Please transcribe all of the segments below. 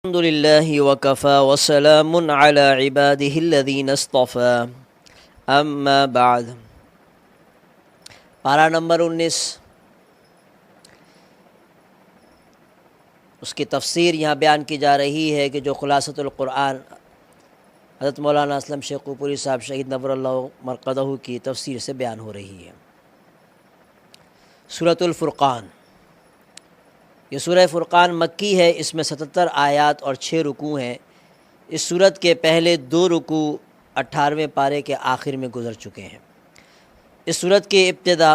الحمد لله وكفى وسلام على عباده الذين اصطفى اما بعد۔ پارہ نمبر 19، اس کی تفسیر یہاں بیان کی جا رہی ہے کہ جو خلاصۃ القرآن حضرت مولانا اسلم شیخ پوری صاحب شہید نور اللہ مرقدہ کی تفسیر سے بیان ہو رہی ہے۔ سورۃ الفرقان، یہ سورہ فرقان مکی ہے، اس میں 77 آیات اور 6 رکوع ہیں۔ اس سورت کے پہلے 2 رکوع 18ویں پارے کے آخر میں گزر چکے ہیں۔ اس سورت کی ابتدا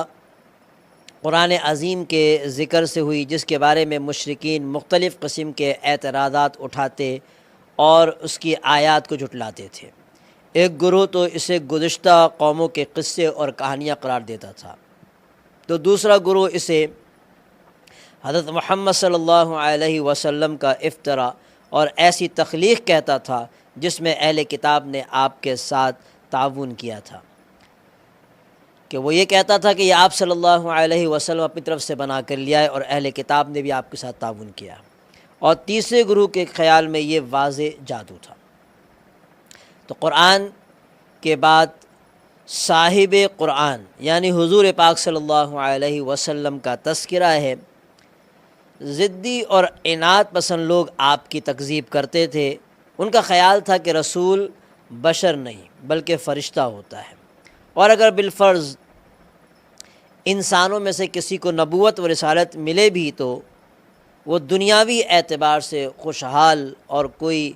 قرآن عظیم کے ذکر سے ہوئی، جس کے بارے میں مشرکین مختلف قسم کے اعتراضات اٹھاتے اور اس کی آیات کو جھٹلاتے تھے۔ ایک گروہ تو اسے گزشتہ قوموں کے قصے اور کہانیاں قرار دیتا تھا، تو دوسرا گروہ اسے حضرت محمد صلی اللہ علیہ وسلم کا افطرا اور ایسی تخلیق کہتا تھا جس میں اہل کتاب نے آپ کے ساتھ تعاون کیا تھا، کہ وہ یہ کہتا تھا کہ یہ آپ صلی اللہ علیہ وسلم اپنی طرف سے بنا کر لیا ہے اور اہل کتاب نے بھی آپ کے ساتھ تعاون کیا۔ اور تیسرے گروہ کے خیال میں یہ واضح جادو تھا۔ تو قرآن کے بعد صاحب قرآن یعنی حضور پاک صلی اللہ علیہ وسلم کا تذکرہ ہے۔ ضدی اور عناد پسند لوگ آپ کی تکذیب کرتے تھے۔ ان کا خیال تھا کہ رسول بشر نہیں بلکہ فرشتہ ہوتا ہے، اور اگر بالفرض انسانوں میں سے کسی کو نبوت و رسالت ملے بھی تو وہ دنیاوی اعتبار سے خوشحال اور کوئی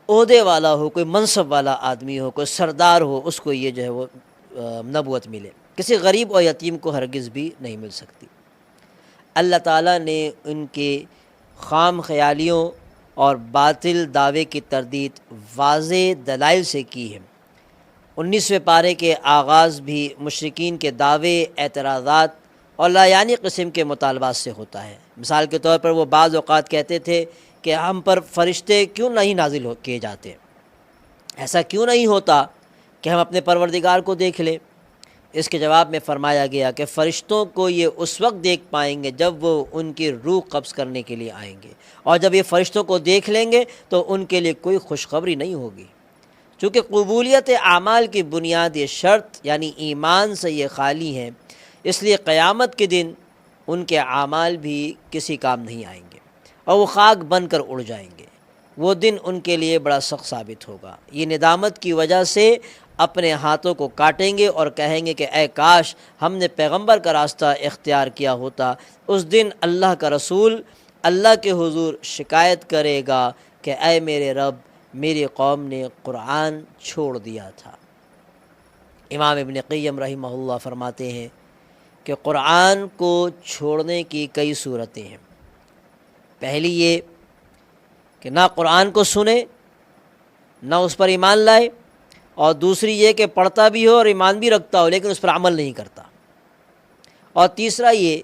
عہدے والا ہو، کوئی منصب والا آدمی ہو، کوئی سردار ہو، اس کو یہ جو ہے وہ نبوت ملے، کسی غریب اور یتیم کو ہرگز بھی نہیں مل سکتی۔ اللہ تعالیٰ نے ان کے خام خیالیوں اور باطل دعوے کی تردید واضح دلائل سے کی ہے۔ 19ویں پارے کے آغاز بھی مشرکین کے دعوے، اعتراضات اور لایعنی قسم کے مطالبات سے ہوتا ہے۔ مثال کے طور پر وہ بعض اوقات کہتے تھے کہ ہم پر فرشتے کیوں نہیں نازل کیے جاتے، ایسا کیوں نہیں ہوتا کہ ہم اپنے پروردگار کو دیکھ لیں۔ اس کے جواب میں فرمایا گیا کہ فرشتوں کو یہ اس وقت دیکھ پائیں گے جب وہ ان کی روح قبض کرنے کے لیے آئیں گے، اور جب یہ فرشتوں کو دیکھ لیں گے تو ان کے لیے کوئی خوشخبری نہیں ہوگی۔ چونکہ قبولیت اعمال کی بنیادی شرط یعنی ایمان سے یہ خالی ہیں، اس لیے قیامت کے دن ان کے اعمال بھی کسی کام نہیں آئیں گے اور وہ خاک بن کر اڑ جائیں گے۔ وہ دن ان کے لیے بڑا سخت ثابت ہوگا۔ یہ ندامت کی وجہ سے اپنے ہاتھوں کو کاٹیں گے اور کہیں گے کہ اے کاش ہم نے پیغمبر کا راستہ اختیار کیا ہوتا۔ اس دن اللہ کا رسول اللہ کے حضور شکایت کرے گا کہ اے میرے رب، میری قوم نے قرآن چھوڑ دیا تھا۔ امام ابن قیم رحمہ اللہ فرماتے ہیں کہ قرآن کو چھوڑنے کی کئی صورتیں ہیں۔ پہلی یہ کہ نہ قرآن کو سنے، نہ اس پر ایمان لائے، اور دوسری یہ کہ پڑھتا بھی ہو اور ایمان بھی رکھتا ہو لیکن اس پر عمل نہیں کرتا، اور تیسرا یہ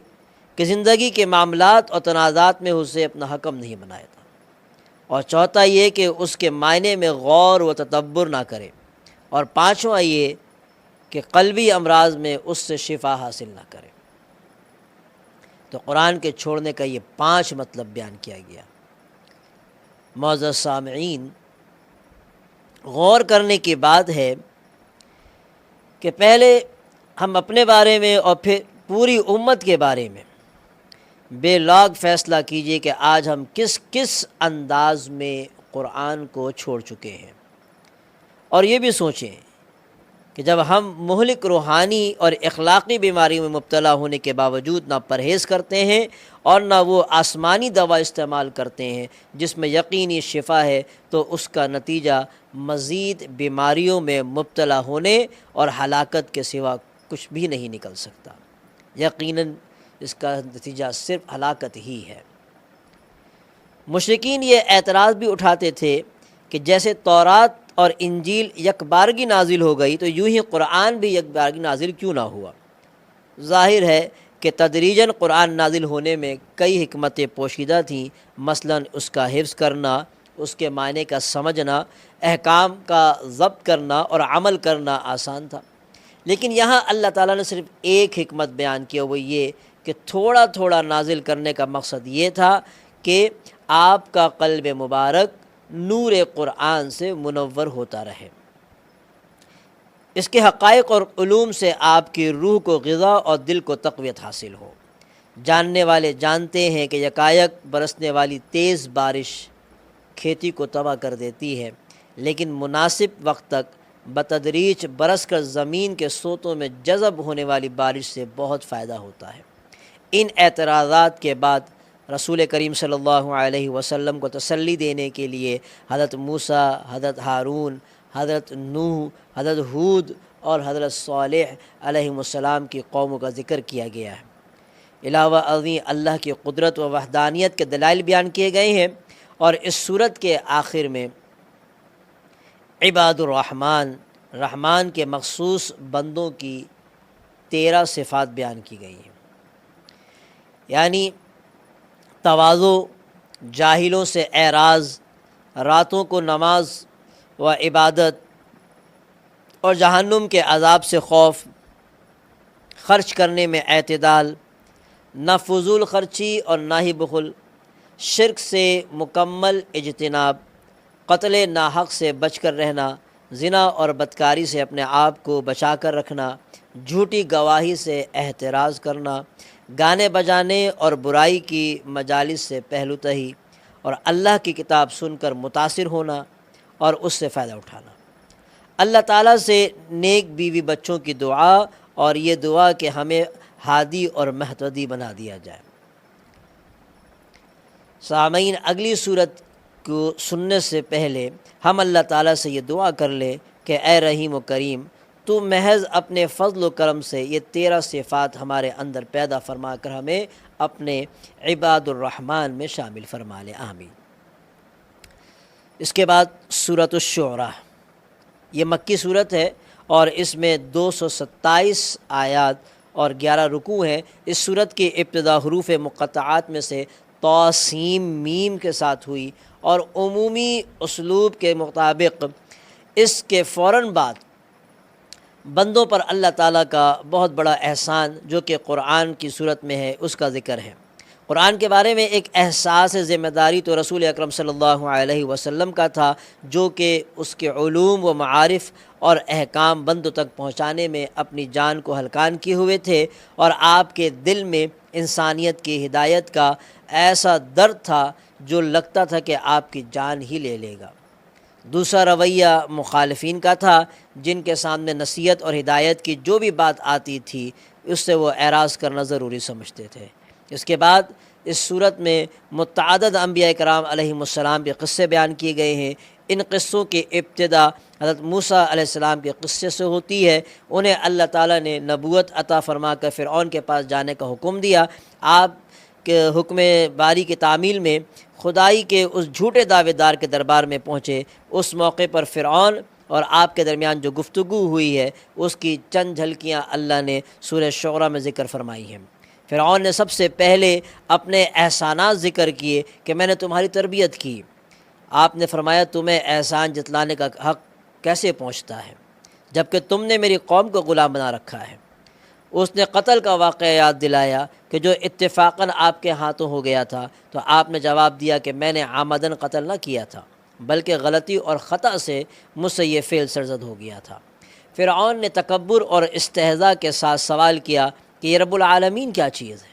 کہ زندگی کے معاملات اور تنازعات میں اسے اپنا حکم نہیں بنایا تھا، اور چوتھا یہ کہ اس کے معنی میں غور و تدبر نہ کرے، اور پانچواں یہ کہ قلبی امراض میں اس سے شفا حاصل نہ کرے۔ تو قرآن کے چھوڑنے کا یہ 5 مطلب بیان کیا گیا۔ معزز سامعین، غور کرنے کی بات ہے کہ پہلے ہم اپنے بارے میں اور پھر پوری امت کے بارے میں بے لاگ فیصلہ کیجئے کہ آج ہم کس انداز میں قرآن کو چھوڑ چکے ہیں، اور یہ بھی سوچیں کہ جب ہم مہلک روحانی اور اخلاقی بیماریوں میں مبتلا ہونے کے باوجود نہ پرہیز کرتے ہیں اور نہ وہ آسمانی دوا استعمال کرتے ہیں جس میں یقینی شفا ہے، تو اس کا نتیجہ مزید بیماریوں میں مبتلا ہونے اور ہلاکت کے سوا کچھ بھی نہیں نکل سکتا۔ یقیناً اس کا نتیجہ صرف ہلاکت ہی ہے۔ مشرکین یہ اعتراض بھی اٹھاتے تھے کہ جیسے تورات اور انجیل یکبارگی نازل ہو گئی تو یوں ہی قرآن بھی یکبارگی نازل کیوں نہ ہوا۔ ظاہر ہے کہ تدریجاً قرآن نازل ہونے میں کئی حکمتیں پوشیدہ تھیں، مثلاً اس کا حفظ کرنا، اس کے معنی کا سمجھنا، احکام کا ضبط کرنا اور عمل کرنا آسان تھا۔ لیکن یہاں اللہ تعالیٰ نے صرف ایک حکمت بیان کی، وہ یہ کہ تھوڑا تھوڑا نازل کرنے کا مقصد یہ تھا کہ آپ کا قلب مبارک نور قرآن سے منور ہوتا رہے، اس کے حقائق اور علوم سے آپ کی روح کو غذا اور دل کو تقویت حاصل ہو۔ جاننے والے جانتے ہیں کہ یکایک برسنے والی تیز بارش کھیتی کو تباہ کر دیتی ہے، لیکن مناسب وقت تک بتدریج برس کر زمین کے سوتوں میں جذب ہونے والی بارش سے بہت فائدہ ہوتا ہے۔ ان اعتراضات کے بعد رسول کریم صلی اللہ علیہ وسلم کو تسلی دینے کے لیے حضرت موسیٰ، حضرت ہارون، حضرت نوح، حضرت ہود اور حضرت صالح علیہ السلام کی قوموں کا ذکر کیا گیا ہے۔ علاوہ ازیں اللہ کی قدرت و وحدانیت کے دلائل بیان کیے گئے ہیں، اور اس صورت کے آخر میں عباد الرحمن، رحمان کے مخصوص بندوں کی 13 صفات بیان کی گئی ہیں، یعنی تواضع، جاہلوں سے اعراض، راتوں کو نماز و عبادت اور جہنم کے عذاب سے خوف، خرچ کرنے میں اعتدال، نہ فضول خرچی اور نہ ہی بخل، شرک سے مکمل اجتناب، قتل ناحق سے بچ کر رہنا، زنا اور بدکاری سے اپنے آپ کو بچا کر رکھنا، جھوٹی گواہی سے احتراز کرنا، گانے بجانے اور برائی کی مجالس سے پہلو تہی، اور اللہ کی کتاب سن کر متاثر ہونا اور اس سے فائدہ اٹھانا، اللہ تعالیٰ سے نیک بیوی بچوں کی دعا، اور یہ دعا کہ ہمیں ہادی اور مہتدی بنا دیا جائے۔ سامعین، اگلی صورت کو سننے سے پہلے ہم اللہ تعالیٰ سے یہ دعا کر لیں کہ اے رحیم و کریم، تو محض اپنے فضل و کرم سے یہ 13 صفات ہمارے اندر پیدا فرما کر ہمیں اپنے عباد الرحمن میں شامل فرما لے، آمین۔ اس کے بعد سورۃ الشعراء، یہ مکی صورت ہے اور اس میں 227 آیات اور 11 رکوع ہیں۔ اس صورت کی ابتدا حروف مقطعات میں سے طا سین میم کے ساتھ ہوئی، اور عمومی اسلوب کے مطابق اس کے فوراً بعد بندوں پر اللہ تعالیٰ کا بہت بڑا احسان جو کہ قرآن کی صورت میں ہے اس کا ذکر ہے۔ قرآن کے بارے میں ایک احساس ذمہ داری تو رسول اکرم صلی اللہ علیہ وسلم کا تھا، جو کہ اس کے علوم و معارف اور احکام بندوں تک پہنچانے میں اپنی جان کو ہلکان کیے ہوئے تھے، اور آپ کے دل میں انسانیت کی ہدایت کا ایسا درد تھا جو لگتا تھا کہ آپ کی جان ہی لے لے گا۔ دوسرا رویہ مخالفین کا تھا، جن کے سامنے نصیحت اور ہدایت کی جو بھی بات آتی تھی اس سے وہ اعراض کرنا ضروری سمجھتے تھے۔ اس کے بعد اس صورت میں متعدد انبیاء کرام علیہم السلام کے قصے بیان کیے گئے ہیں۔ ان قصوں کی ابتدا حضرت موسیٰ علیہ السلام کے قصے سے ہوتی ہے۔ انہیں اللہ تعالیٰ نے نبوت عطا فرما کر فرعون کے پاس جانے کا حکم دیا۔ آپ کے حکم باری کی تعمیل میں خدائی کے اس جھوٹے دعوے دار کے دربار میں پہنچے۔ اس موقع پر فرعون اور آپ کے درمیان جو گفتگو ہوئی ہے اس کی چند جھلکیاں اللہ نے سورہ شعراء میں ذکر فرمائی ہیں۔ فرعون نے سب سے پہلے اپنے احسانات ذکر کیے کہ میں نے تمہاری تربیت کی۔ آپ نے فرمایا تمہیں احسان جتلانے کا حق کیسے پہنچتا ہے جبکہ تم نے میری قوم کو غلام بنا رکھا ہے۔ اس نے قتل کا واقعہ یاد دلایا کہ جو اتفاقاً آپ کے ہاتھوں ہو گیا تھا، تو آپ نے جواب دیا کہ میں نے عامداً قتل نہ کیا تھا بلکہ غلطی اور خطأ سے مجھ سے یہ فعل سرزد ہو گیا تھا۔ فرعون نے تکبر اور استہزاء کے ساتھ سوال کیا کہ یہ رب العالمین کیا چیز ہے؟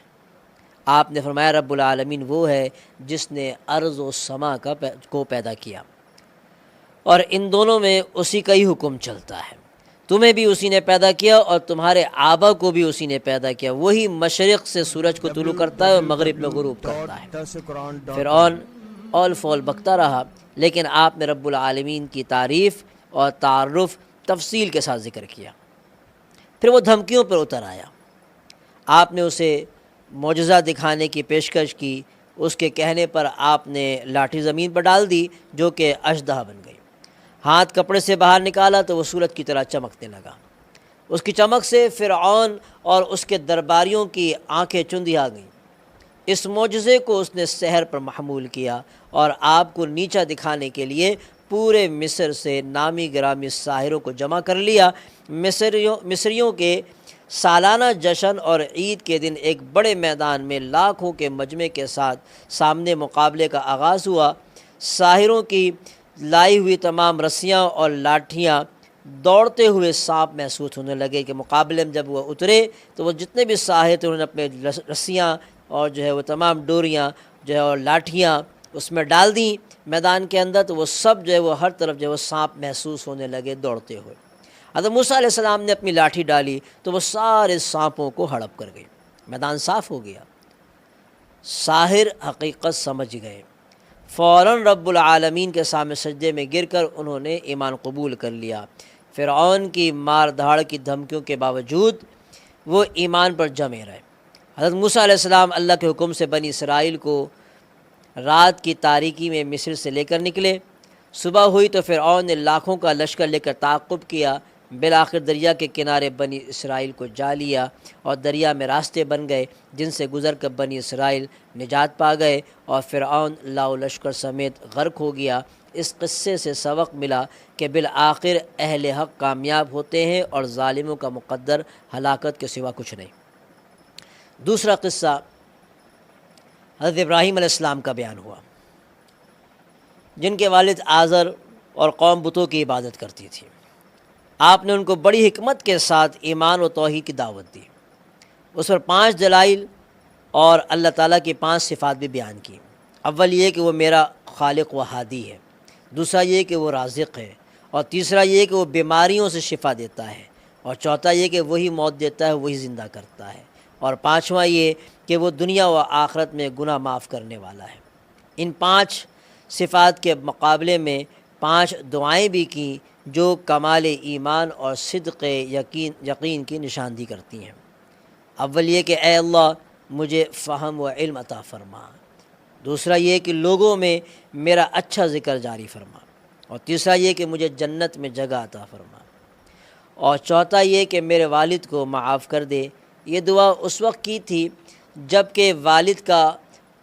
آپ نے فرمایا رب العالمین وہ ہے جس نے ارض و سما کو پیدا کیا، اور ان دونوں میں اسی کا ہی حکم چلتا ہے۔ تمہیں بھی اسی نے پیدا کیا اور تمہارے آبا کو بھی اسی نے پیدا کیا۔ وہی مشرق سے سورج کو طلوع کرتا ہے اور مغرب میں غروب کرتا ہے۔ فرعون اول فول بکتا رہا، لیکن آپ نے رب العالمین کی تعریف اور تعارف تفصیل کے ساتھ ذکر کیا۔ پھر وہ دھمکیوں پر اتر آیا۔ آپ نے اسے معجزہ دکھانے کی پیشکش کی۔ اس کے کہنے پر آپ نے لاٹھی زمین پر ڈال دی جو کہ اژدہا بن گئی۔ ہاتھ کپڑے سے باہر نکالا تو وہ سورج کی طرح چمکنے لگا۔ اس کی چمک سے فرعون اور اس کے درباریوں کی آنکھیں چندی آ گئیں۔ اس معجزے کو اس نے سحر پر محمول کیا اور آپ کو نیچا دکھانے کے لیے پورے مصر سے نامی گرامی ساحروں کو جمع کر لیا۔ مصریوں کے سالانہ جشن اور عید کے دن ایک بڑے میدان میں لاکھوں کے مجمع کے ساتھ سامنے مقابلے کا آغاز ہوا۔ ساحروں کی لائی ہوئی تمام رسیاں اور لاٹھیاں دوڑتے ہوئے سانپ محسوس ہونے لگے کہ مقابلے میں جب وہ اترے تو وہ جتنے بھی ساحر تھے انہوں نے اپنے رسیاں اور جو ہے وہ تمام ڈوریاں جو ہے اور لاٹھیاں اس میں ڈال دیں میدان کے اندر، تو وہ سب جو ہے وہ ہر طرف جو ہے وہ سانپ محسوس ہونے لگے دوڑتے ہوئے۔ حضرت موسیٰ علیہ السلام نے اپنی لاٹھی ڈالی تو وہ سارے سانپوں کو ہڑپ کر گئی، میدان صاف ہو گیا۔ ساحر حقیقت سمجھ گئے، فوراً رب العالمین کے سامنے سجدے میں گر کر انہوں نے ایمان قبول کر لیا۔ فرعون کی مار دھاڑ کی دھمکیوں کے باوجود وہ ایمان پر جمے رہے۔ حضرت موسیٰ علیہ السلام اللہ کے حکم سے بنی اسرائیل کو رات کی تاریکی میں مصر سے لے کر نکلے۔ صبح ہوئی تو فرعون نے لاکھوں کا لشکر لے کر تعاقب کیا، بالآخر دریا کے کنارے بنی اسرائیل کو جا لیا اور دریا میں راستے بن گئے جن سے گزر کر بنی اسرائیل نجات پا گئے اور فرعون لاؤ لشکر سمیت غرق ہو گیا۔ اس قصے سے سبق ملا کہ بالآخر اہل حق کامیاب ہوتے ہیں اور ظالموں کا مقدر ہلاکت کے سوا کچھ نہیں۔ دوسرا قصہ حضرت ابراہیم علیہ السلام کا بیان ہوا، جن کے والد آزر اور قوم بتوں کی عبادت کرتی تھی۔ آپ نے ان کو بڑی حکمت کے ساتھ ایمان و توحید کی دعوت دی، اس پر 5 دلائل اور اللہ تعالیٰ کی 5 صفات بھی بیان کی۔ اول یہ کہ وہ میرا خالق و ہادی ہے، دوسرا یہ کہ وہ رازق ہے، اور تیسرا یہ کہ وہ بیماریوں سے شفا دیتا ہے، اور چوتھا یہ کہ وہی موت دیتا ہے وہی زندہ کرتا ہے، اور پانچواں یہ کہ وہ دنیا و آخرت میں گناہ معاف کرنے والا ہے۔ ان 5 صفات کے مقابلے میں 5 دعائیں بھی کیں جو کمال ایمان اور صدق یقین کی نشاندہی کرتی ہیں۔ اول یہ کہ اے اللہ مجھے فہم و علم عطا فرما، دوسرا یہ کہ لوگوں میں میرا اچھا ذکر جاری فرما، اور تیسرا یہ کہ مجھے جنت میں جگہ عطا فرما، اور چوتھا یہ کہ میرے والد کو معاف کر دے۔ یہ دعا اس وقت کی تھی جب کہ والد کا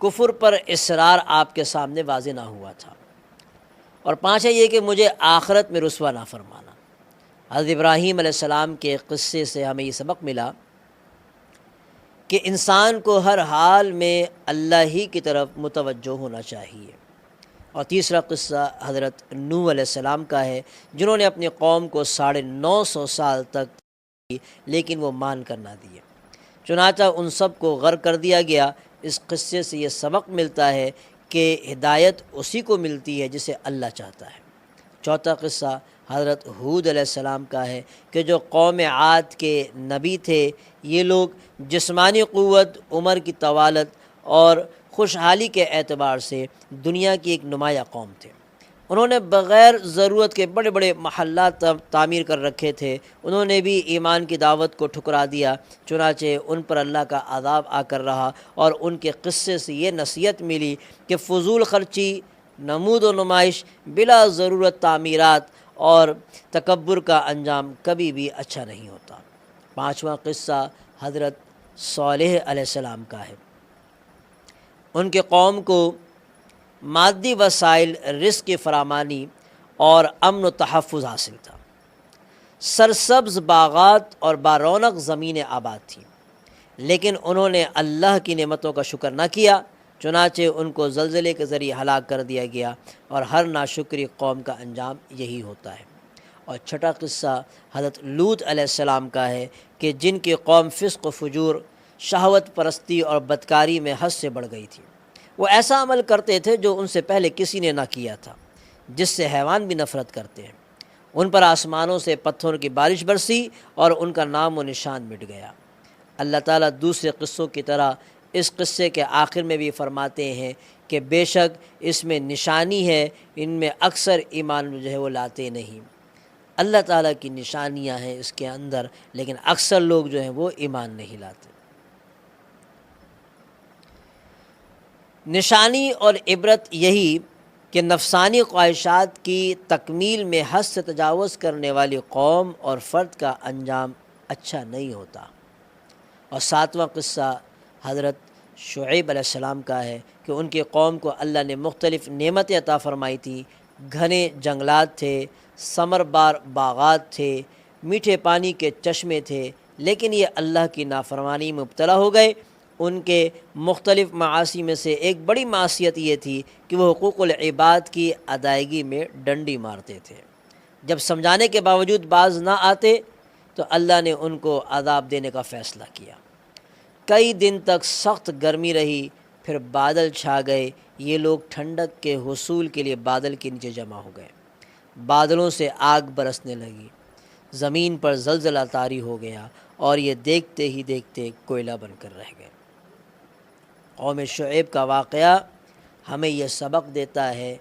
کفر پر اصرار آپ کے سامنے واضح نہ ہوا تھا، اور پانچواں یہ کہ مجھے آخرت میں رسوا نہ فرمانا۔ حضرت ابراہیم علیہ السلام کے قصے سے ہمیں یہ سبق ملا کہ انسان کو ہر حال میں اللہ ہی کی طرف متوجہ ہونا چاہیے۔ اور تیسرا قصہ حضرت نوح علیہ السلام کا ہے، جنہوں نے اپنی قوم کو 950 سال تک لیکن وہ مان کر نہ دیے، چنانچہ ان سب کو غرق کر دیا گیا۔ اس قصے سے یہ سبق ملتا ہے کہ ہدایت اسی کو ملتی ہے جسے اللہ چاہتا ہے۔ چوتھا قصہ حضرت ہود علیہ السلام کا ہے کہ جو قوم عاد کے نبی تھے، یہ لوگ جسمانی قوت، عمر کی طوالت اور خوشحالی کے اعتبار سے دنیا کی ایک نمایاں قوم تھے۔ انہوں نے بغیر ضرورت کے بڑے بڑے محلات تعمیر کر رکھے تھے۔ انہوں نے بھی ایمان کی دعوت کو ٹھکرا دیا، چنانچہ ان پر اللہ کا عذاب آ کر رہا، اور ان کے قصے سے یہ نصیحت ملی کہ فضول خرچی، نمود و نمائش، بلا ضرورت تعمیرات اور تکبر کا انجام کبھی بھی اچھا نہیں ہوتا۔ پانچواں قصہ حضرت صالح علیہ السلام کا ہے۔ ان کے قوم کو مادی وسائل، رزق کی فراوانی اور امن و تحفظ حاصل تھا۔ سرسبز باغات اور بارونق زمینیں آباد تھیں، لیکن انہوں نے اللہ کی نعمتوں کا شکر نہ کیا، چنانچہ ان کو زلزلے کے ذریعے ہلاک کر دیا گیا، اور ہر ناشکری قوم کا انجام یہی ہوتا ہے۔ اور چھٹا قصہ حضرت لوط علیہ السلام کا ہے کہ جن کی قوم فسق و فجور، شہوت پرستی اور بدکاری میں حد سے بڑھ گئی تھی۔ وہ ایسا عمل کرتے تھے جو ان سے پہلے کسی نے نہ کیا تھا، جس سے حیوان بھی نفرت کرتے ہیں۔ ان پر آسمانوں سے پتھروں کی بارش برسی اور ان کا نام و نشان مٹ گیا۔ اللہ تعالیٰ دوسرے قصوں کی طرح اس قصے کے آخر میں بھی فرماتے ہیں کہ بے شک اس میں نشانی ہے، ان میں اکثر ایمان جو ہے وہ لاتے نہیں۔ اللہ تعالیٰ کی نشانیاں ہیں اس کے اندر، لیکن اکثر لوگ جو ہیں وہ ایمان نہیں لاتے۔ نشانی اور عبرت یہی کہ نفسانی خواہشات کی تکمیل میں حد سے تجاوز کرنے والی قوم اور فرد کا انجام اچھا نہیں ہوتا۔ اور ساتواں قصہ حضرت شعیب علیہ السلام کا ہے کہ ان کی قوم کو اللہ نے مختلف نعمتیں عطا فرمائی تھیں۔ گھنے جنگلات تھے، ثمر بار باغات تھے، میٹھے پانی کے چشمے تھے، لیکن یہ اللہ کی نافرمانی میں مبتلا ہو گئے۔ ان کے مختلف معاصی میں سے ایک بڑی معصیت یہ تھی کہ وہ حقوق العباد کی ادائیگی میں ڈنڈی مارتے تھے۔ جب سمجھانے کے باوجود باز نہ آتے تو اللہ نے ان کو عذاب دینے کا فیصلہ کیا۔ کئی دن تک سخت گرمی رہی، پھر بادل چھا گئے۔ یہ لوگ ٹھنڈک کے حصول کے لیے بادل کے نیچے جمع ہو گئے۔ بادلوں سے آگ برسنے لگی، زمین پر زلزلہ طاری ہو گیا، اور یہ دیکھتے ہی دیکھتے کوئلہ بن کر رہ گئے۔ قوم شعیب کا واقعہ ہمیں یہ سبق دیتا ہے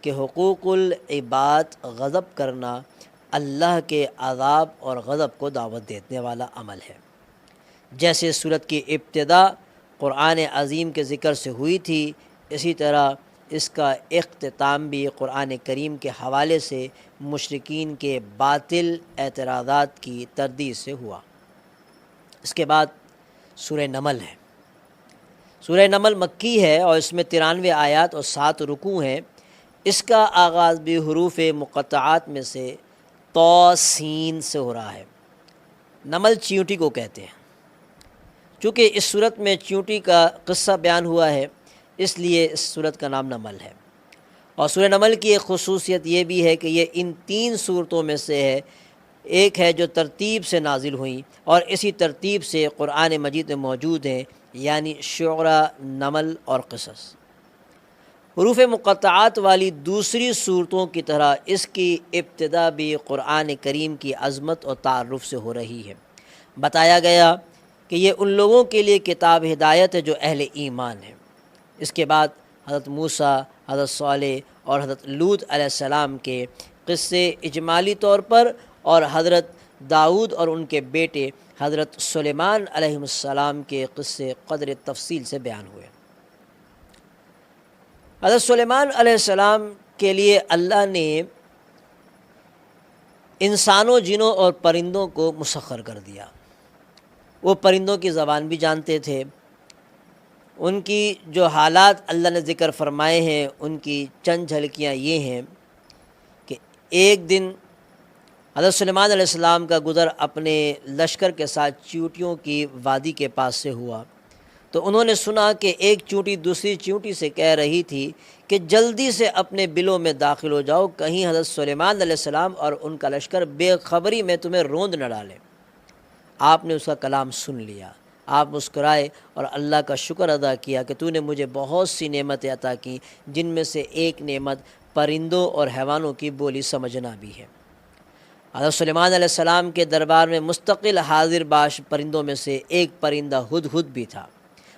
کہ حقوق العباد غضب کرنا اللہ کے عذاب اور غضب کو دعوت دینے والا عمل ہے۔ جیسے سورت کی ابتدا قرآن عظیم کے ذکر سے ہوئی تھی، اسی طرح اس کا اختتام بھی قرآن کریم کے حوالے سے مشرکین کے باطل اعتراضات کی تردید سے ہوا۔ اس کے بعد سورہ نمل ہے۔ سورہ نمل مکی ہے اور اس میں 93 آیات اور 7 رکوع ہیں۔ اس کا آغاز بھی حروف مقطعات میں سے طا سین سے ہو رہا ہے۔ نمل چیونٹی کو کہتے ہیں۔ چونکہ اس صورت میں چیونٹی کا قصہ بیان ہوا ہے، اس لیے اس صورت کا نام نمل ہے۔ اور سورہ نمل کی ایک خصوصیت یہ بھی ہے کہ یہ ان 3 صورتوں میں سے ہے، ایک ہے جو ترتیب سے نازل ہوئیں اور اسی ترتیب سے قرآن مجید میں موجود ہیں، یعنی شعراء، نمل اور قصص۔ حروف مقطعات والی دوسری صورتوں کی طرح اس کی ابتدا بھی قرآن کریم کی عظمت اور تعارف سے ہو رہی ہے۔ بتایا گیا کہ یہ ان لوگوں کے لیے کتاب ہدایت ہے جو اہل ایمان ہیں۔ اس کے بعد حضرت موسیٰ، حضرت صالح اور حضرت لوط علیہ السلام کے قصے اجمالی طور پر، اور حضرت داؤد اور ان کے بیٹے حضرت سلیمان علیہ السلام کے قصے قدر تفصیل سے بیان ہوئے۔ حضرت سلیمان علیہ السلام کے لیے اللہ نے انسانوں، جنوں اور پرندوں کو مسخر کر دیا۔ وہ پرندوں کی زبان بھی جانتے تھے۔ ان کی جو حالات اللہ نے ذکر فرمائے ہیں ان کی چند جھلکیاں یہ ہیں کہ ایک دن حضرت سلیمان علیہ السلام کا گزر اپنے لشکر کے ساتھ چیونٹیوں کی وادی کے پاس سے ہوا، تو انہوں نے سنا کہ ایک چیونٹی دوسری چیونٹی سے کہہ رہی تھی کہ جلدی سے اپنے بلوں میں داخل ہو جاؤ، کہیں حضرت سلیمان علیہ السلام اور ان کا لشکر بے خبری میں تمہیں روند نہ ڈالے۔ آپ نے اس کا کلام سن لیا، آپ مسکرائے اور اللہ کا شکر ادا کیا کہ تو نے مجھے بہت سی نعمتیں عطا کی، جن میں سے ایک نعمت پرندوں اور حیوانوں کی بولی سمجھنا بھی ہے۔ حضرت سلیمان علیہ السلام کے دربار میں مستقل حاضر باش پرندوں میں سے ایک پرندہ ہدہد بھی تھا۔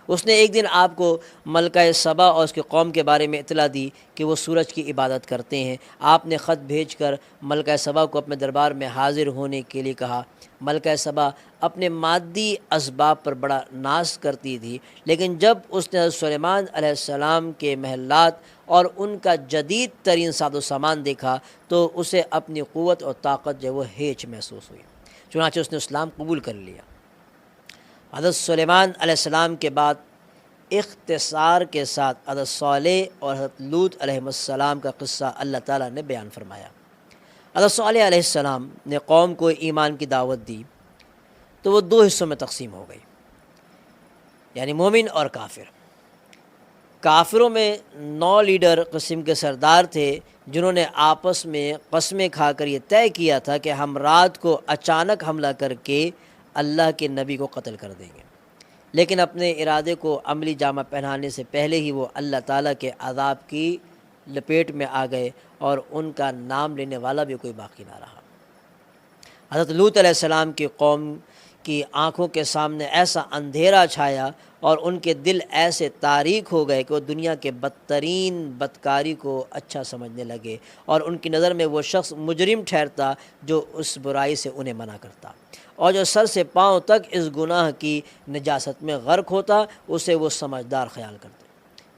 اس نے ایک دن آپ کو ملکہ سبا اور اس کی قوم کے بارے میں اطلاع دی کہ وہ سورج کی عبادت کرتے ہیں۔ آپ نے خط بھیج کر ملکہ سبا کو اپنے دربار میں حاضر ہونے کے لیے کہا۔ ملکہ سبا اپنے مادی اسباب پر بڑا ناز کرتی تھی، لیکن جب اس نے حضرت سلیمان علیہ السلام کے محلات اور ان کا جدید ترین ساز و سامان دیکھا تو اسے اپنی قوت اور طاقت جو وہ ہیچ محسوس ہوئی، چنانچہ اس نے اسلام قبول کر لیا۔ حضرت سلیمان علیہ السلام کے بعد اختصار کے ساتھ حضرت صالح اور حضرت لوط علیہ السلام کا قصہ اللہ تعالیٰ نے بیان فرمایا۔ حضرت صالح علیہ السلام نے قوم کو ایمان کی دعوت دی تو وہ 2 حصوں میں تقسیم ہو گئی، یعنی مومن اور کافر۔ کافروں میں 9 لیڈر قسم کے سردار تھے جنہوں نے آپس میں قسمیں کھا کر یہ طے کیا تھا کہ ہم رات کو اچانک حملہ کر کے اللہ کے نبی کو قتل کر دیں گے، لیکن اپنے ارادے کو عملی جامہ پہنانے سے پہلے ہی وہ اللہ تعالیٰ کے عذاب کی لپیٹ میں آ گئے اور ان کا نام لینے والا بھی کوئی باقی نہ رہا۔ حضرت لوط علیہ السلام کی قوم کی آنکھوں کے سامنے ایسا اندھیرا چھایا اور ان کے دل ایسے تاریک ہو گئے کہ وہ دنیا کے بدترین بدکاری کو اچھا سمجھنے لگے، اور ان کی نظر میں وہ شخص مجرم ٹھہرتا جو اس برائی سے انہیں منع کرتا، اور جو سر سے پاؤں تک اس گناہ کی نجاست میں غرق ہوتا اسے وہ سمجھدار خیال کرتے۔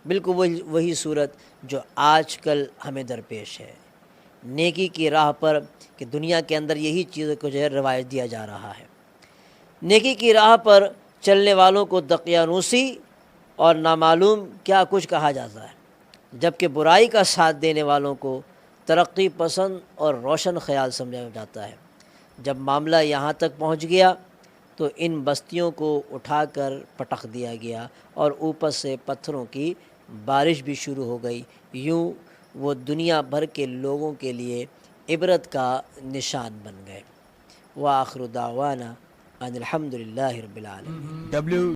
بالکل وہی صورت جو آج کل ہمیں درپیش ہے، نیکی کی راہ پر کہ دنیا کے اندر یہی چیزوں کو جو ہے رواج دیا جا رہا ہے۔ نیکی کی راہ پر چلنے والوں کو دقیانوسی اور نامعلوم کیا کچھ کہا جاتا ہے، جبکہ برائی کا ساتھ دینے والوں کو ترقی پسند اور روشن خیال سمجھا جاتا ہے۔ جب معاملہ یہاں تک پہنچ گیا تو ان بستیوں کو اٹھا کر پٹخ دیا گیا اور اوپر سے پتھروں کی بارش بھی شروع ہو گئی۔ یوں وہ دنیا بھر کے لوگوں کے لیے عبرت کا نشان بن گئے۔ وآخر دعوانا ان الحمد للہ رب العالمین۔